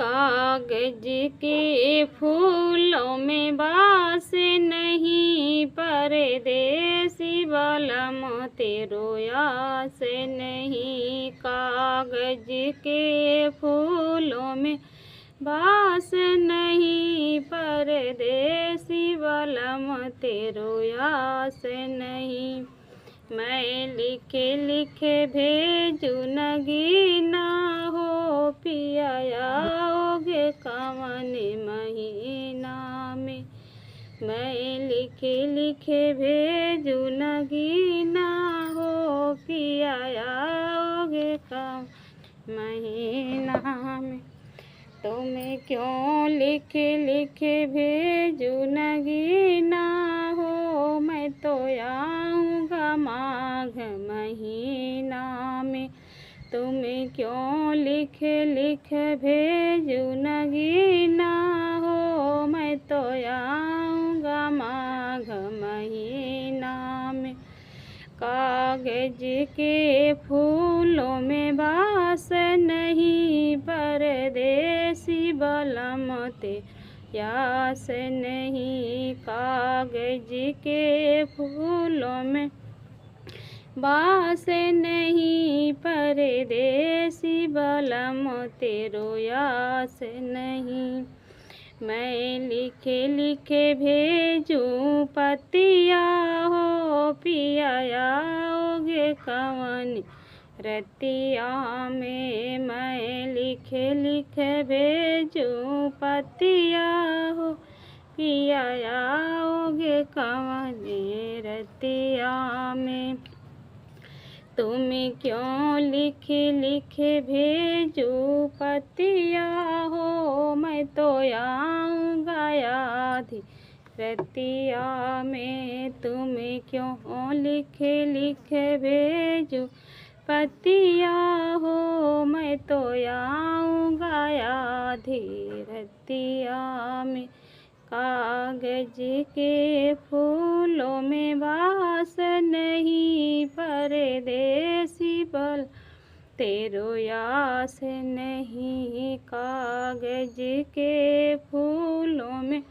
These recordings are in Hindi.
कागज के फूलों में बास नहीं, परदेसी बलम तेरो यास नहीं। कागज के फूलों में बास नहीं, परदेसी बलम तेरो यास नहीं। मैं लिखे लिखे भेजू नगीना हो, पिया आओगे कवन महीना में। मैं लिखे लिखे भेजू नगीना हो, पिया आओगे कवन महीना में। तुम्हें क्यों लिखे लिखे भेजू नगीना हो, मैं तो आऊँगा माघ महीना में। तुम्हें क्यों लिखे लिखे भेजू नगीना हो, मैं तो आऊँगा माघ महीना में। कागज के फूलों में बास नहीं, परदेसी बलम तेरो यास नहीं। कागज के फूलों में बास नहीं, परदेसी बलम तेरो यास नहीं। मैं लिखे लिखे भेजूं पतिया हो, पिया आओगे कवन रतिया में। मैं लिखे लिखे भेजूं पतिया हो, पिया आओगे कवन रतिया में। तुम क्यों लिखे लिखे भेजू पतिया हो, मैं तो आऊँगा आधी रतिया में। तुम क्यों लिखे लिखे भेजू पतिया हो, मैं तो आऊँगा आधी रतिया में। कागज के फूलों में बास नहीं, परदेसी बल तेरो यास नहीं। कागज के फूलों में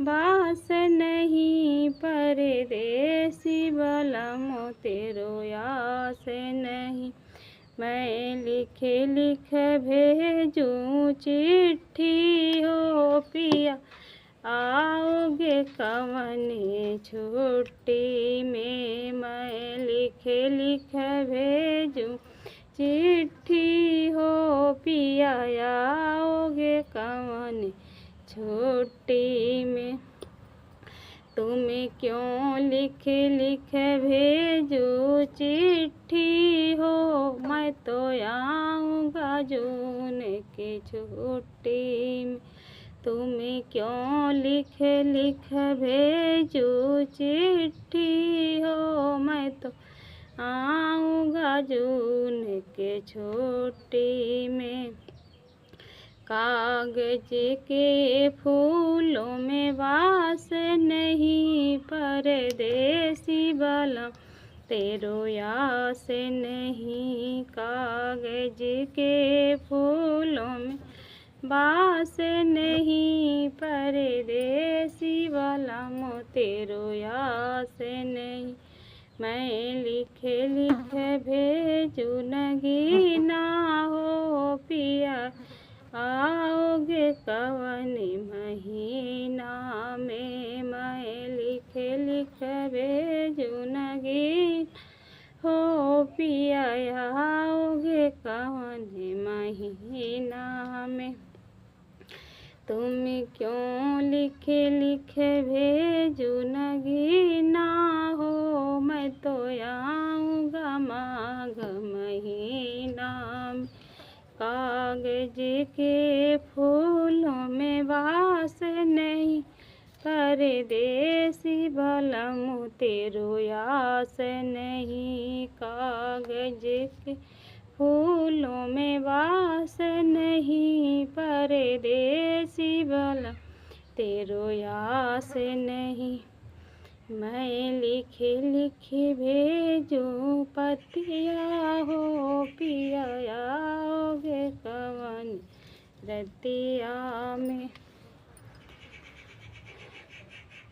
बास नहीं, परदेसी बलम तेरो यास नहीं। मैं लिखे लिख भेजूं चिट्ठी हो, पिया आओगे कवन छुट्टी में। मैं लिखे लिख भेजूं चिट्ठी हो, पिया आओगे कवन छुट्टी में। तुम क्यों लिख लिख भेजो चिट्ठी हो, मैं तो आऊँगा जून की छुट्टी में। तुम क्यों लिख लिख भेजो चिट्ठी हो, मैं तो आऊँगा जून के छुट्टी में। कागज के फूलों में बास नहीं, परदेसी बलम तेरो यास नहीं। कागज के फूलों में बास नहीं, परदेसी बलम तेरो यास नहीं। मैं लिखे लिख भेजू नगीना हो, पिया आओगे कवन महीना में। मैं लिखे लिख भेजू नगीना हो, पिया आओगे कवन महीना में। तुम क्यों लिखे लिख भेजू नगीना हो, मैं तो आऊँगा माघ महीना में। कागज के फूलों में बास नहीं, परदेसी बलम तेरो यास नहीं। कागज के फूलों में बास नहीं, परदेसी बलम तेरो यास नहीं। मैं लिखे लिखे भेजूं पतिया हो, पिया आओगे कवन रतिया में।